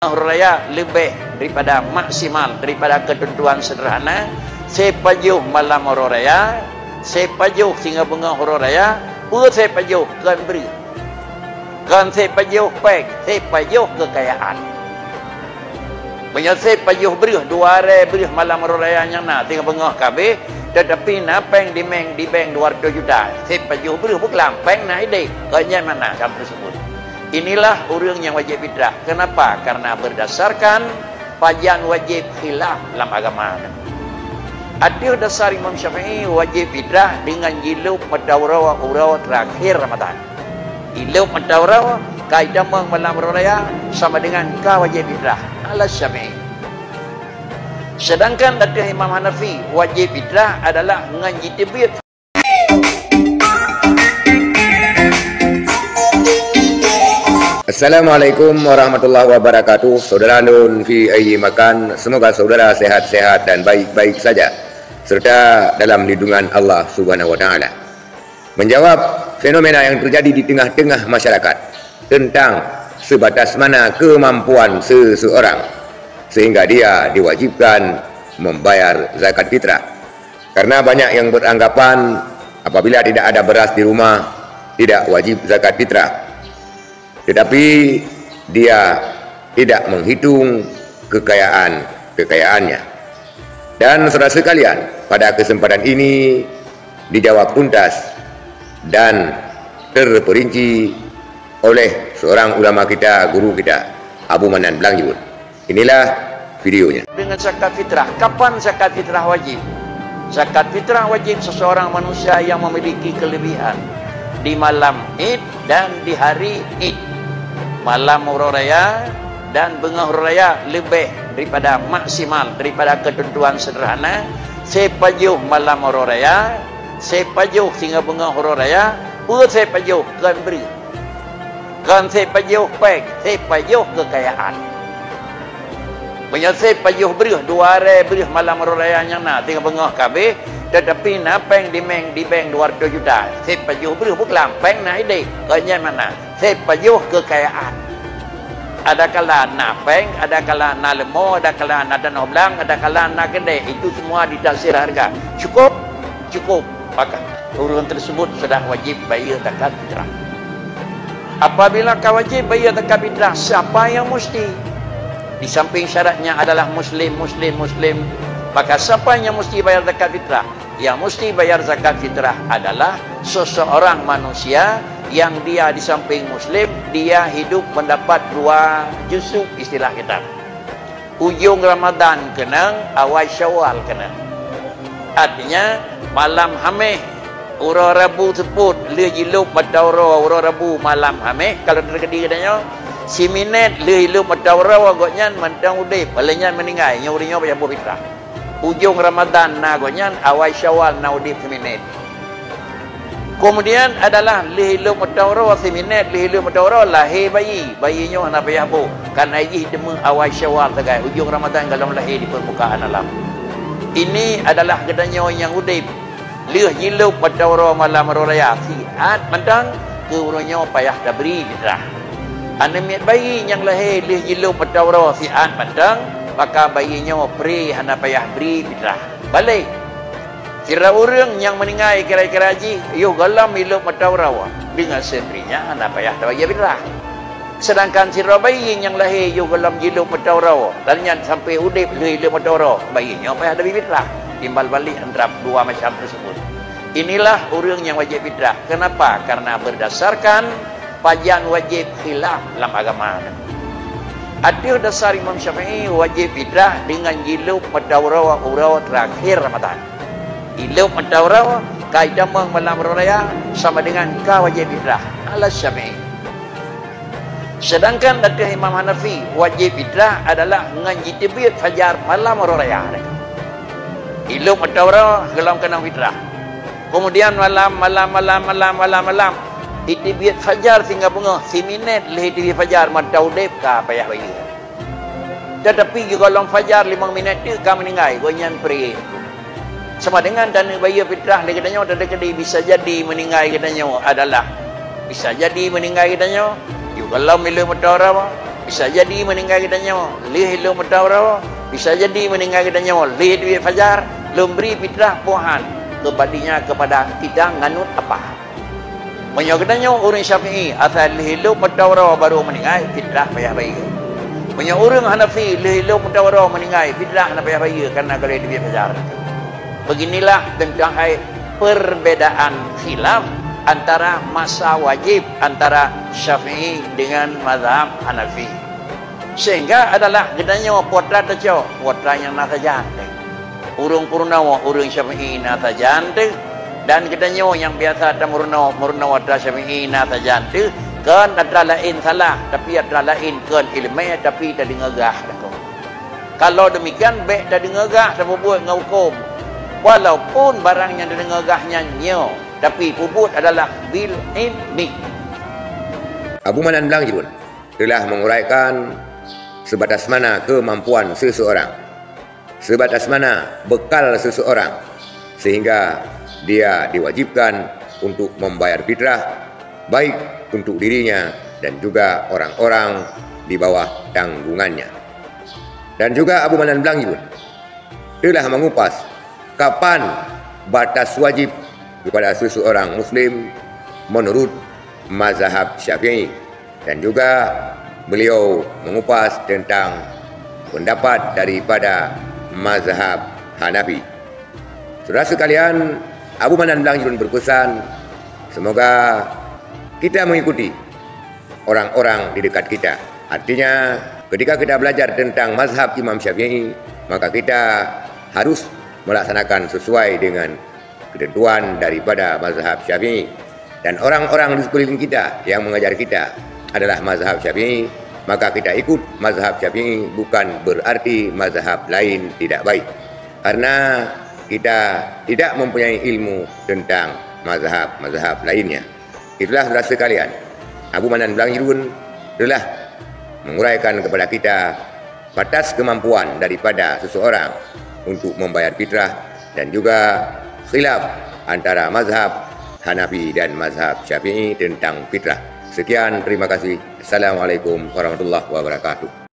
Raya lebih daripada maksimal daripada ketentuan sederhana. Sepajuh malam raya, sepajuh singa bunga raya, sepajuh kan beri, kan sepajuh pek, sepajuh kekayaan. Banyak sepajuh beri dua hari beri malam raya yang nak singa bunga kabeh, tetapi napeng di bank 200 juta. Sepajuh beri bukan peng nak ide, kanya mana kamu tersebut. Inilah orang yang wajib fitrah. Kenapa? Karena berdasarkan pajan wajib khilaf dalam agama. Ada dasar Imam Syafi'i wajib fitrah dengan jilub madaurah terakhir Ramadan. Jilub madaurah kaidah malam raya sama dengan ka wajib fitrah ala Syafi'i. Sedangkan ada Imam Hanafi wajib fitrah adalah dengan jitibit. Assalamualaikum warahmatullahi wabarakatuh. Saudara Nun fi ayyi makan, semoga saudara sehat-sehat dan baik-baik saja serta dalam lindungan Allah Subhanahu wa taala. Menjawab fenomena yang terjadi di tengah-tengah masyarakat tentang sebatas mana kemampuan seseorang sehingga dia diwajibkan membayar zakat fitrah. Karena banyak yang beranggapan apabila tidak ada beras di rumah tidak wajib zakat fitrah. Tetapi dia tidak menghitung kekayaannya. Dan saudara sekalian, pada kesempatan ini dijawab tuntas dan terperinci oleh seorang ulama kita, guru kita, Abu Manan Blangjut. Inilah videonya. Dengan zakat fitrah, kapan zakat fitrah wajib? Zakat fitrah wajib seseorang manusia yang memiliki kelebihan di malam Id dan di hari Id. Malam raya dan bunga raya lebih daripada maksimal daripada ketentuan sederhana. Sepajuh malam raya, sepajuh singa bunga raya, sepajuh kan beri, kan sepajuh pek, sepajuh kekayaan. Banyak sepajuh beri dua hari beri malam raya yang nak singa bunga kabeh, tetapi napeng di bank 200 juta. Sepajuh beri bukan peng nak ide, kanya mana? Sepajuh kekayaan. Ada kala nak peng, ada kala nak lemo, ada kala nak danau belang, ada kala nak kedai. Itu semua ditaksir harga. Cukup? Cukup. Maka orang tersebut sudah wajib bayar zakat fitrah. Apabila kau wajib bayar zakat fitrah, siapa yang mesti? Di samping syaratnya adalah muslim. Maka siapa yang mesti bayar zakat fitrah? Yang mesti bayar zakat fitrah adalah seseorang manusia yang dia di samping muslim, dia hidup mendapat 2 jusuk istilah kita. Ujung Ramadan kena, awal Syawal kena. Artinya malam hameh, ura Rabu sebut, le jilub madaurah ura Rabu malam hameh, kalau terjadi katanya, si minit le jilub madaurah agaknya mentang udip, palingnya meninggal, nyurinya bayar fitrah. Ujung Ramadan na agaknya, awal Syawal na udip seminit. Kemudian adalah lihilu madaurah seminit, lihilu madaurah lahir bayinya nak payah bu kan haji demi awal Syawal tegai ujung Ramadan kalau lahir di permukaan alam. Ini adalah gedanya yang udip lihilu madaurah malam raya siat mentang keurangnya payah dah beri fitrah. Anemit bayi yang lahir lihilu madaurah siat mentang maka bayinya beri hana payah beri fitrah. Balik kira orang yang meninggal kira-kira haji, yo galam hidup madaurah dengan sendirinya anak payah tak bayar fitrah. Sedangkan sira bayi yang lahir yo galam hidup madaurah, dan yang sampai udip hidup madaurah, bayinya payah tak bayar fitrah. Timbal balik antara dua macam tersebut. Inilah orang yang wajib fitrah. Kenapa? Karena berdasarkan pajan wajib khilaf dalam agama. Ada dasar Imam Syafi'i wajib fitrah dengan hidup madaurah terakhir Ramadan. Ilmu madaurah kaidah malam raya sama dengan ka wajib fitrah ala Syafi'i. Sedangkan ada Imam Hanafi wajib fitrah adalah dengan jitibit fajar malam raya. Ilmu madaurah gelam kena fitrah. Kemudian malam jitibit fajar sehingga bunga si minit leh jitibit fajar madaudep ka payah bayar. Tetapi kalau fajar 5 minit tu ka meninggal gonyan peri. Sama dengan dana bayar fitrah dia katanya bisa jadi meninggal katanya adalah bisa jadi meninggal katanya you kalau milu madaurah bisa jadi meninggal kita nyawa lih lu mutawara, bisa jadi meninggal kita nyawa lih duit fajar, lum beri fitrah Tuhan kepada kita nganut apa. Menyokatnya orang Syafi'i asal lih lu mutawara baru meninggal fitrah payah baik. Punya orang Hanafi lih-lih mutawara meninggal fitrah nak payah bayi karena kalau dia fajar. Beginilah tentang perbedaan khilaf antara masa wajib antara Syafi'i dengan mazhab Hanafi. Sehingga adalah gedanya putra tejo, putra yang nasa jantik. Urung purnawa, urung Syafi'i nasa jantik. Dan gedanya yang biasa tamurnawa, murnawa Syafi'i nasa jantik. Kan adalah lain salah, tapi adalah lain kan ilmiah tapi tak dengagah. Kalau demikian baik tak dengagah tak buat nghukum. Walaupun barang yang dengagahnya nyo, tapi puput adalah bil ilmi. Abu Manan Blangjirun telah menguraikan sebatas mana kemampuan seseorang, sebatas mana bekal seseorang, sehingga dia diwajibkan untuk membayar fitrah, baik untuk dirinya dan juga orang-orang di bawah tanggungannya. Dan juga Abu Manan Blangjirun telah mengupas kapan batas wajib kepada seseorang Muslim menurut mazhab Syafi'i, dan juga beliau mengupas tentang pendapat daripada mazhab Hanafi. Saudara sekalian, Abu Manan Blangjirun berpesan, semoga kita mengikuti orang-orang di dekat kita. Artinya, ketika kita belajar tentang mazhab Imam Syafi'i, maka kita harus melaksanakan sesuai dengan ketentuan daripada mazhab Syafi'i. Dan orang-orang di sekeliling kita yang mengajar kita adalah mazhab Syafi'i, maka kita ikut mazhab Syafi'i, bukan berarti mazhab lain tidak baik. Karena kita tidak mempunyai ilmu tentang mazhab-mazhab lainnya. Itulah saudara sekalian, Abu Manan Blangjirun telah menguraikan kepada kita batas kemampuan daripada seseorang untuk membayar fitrah, dan juga khilaf antara mazhab Hanafi dan mazhab Syafi'i tentang fitrah. Sekian, terima kasih. Assalamualaikum warahmatullahi wabarakatuh.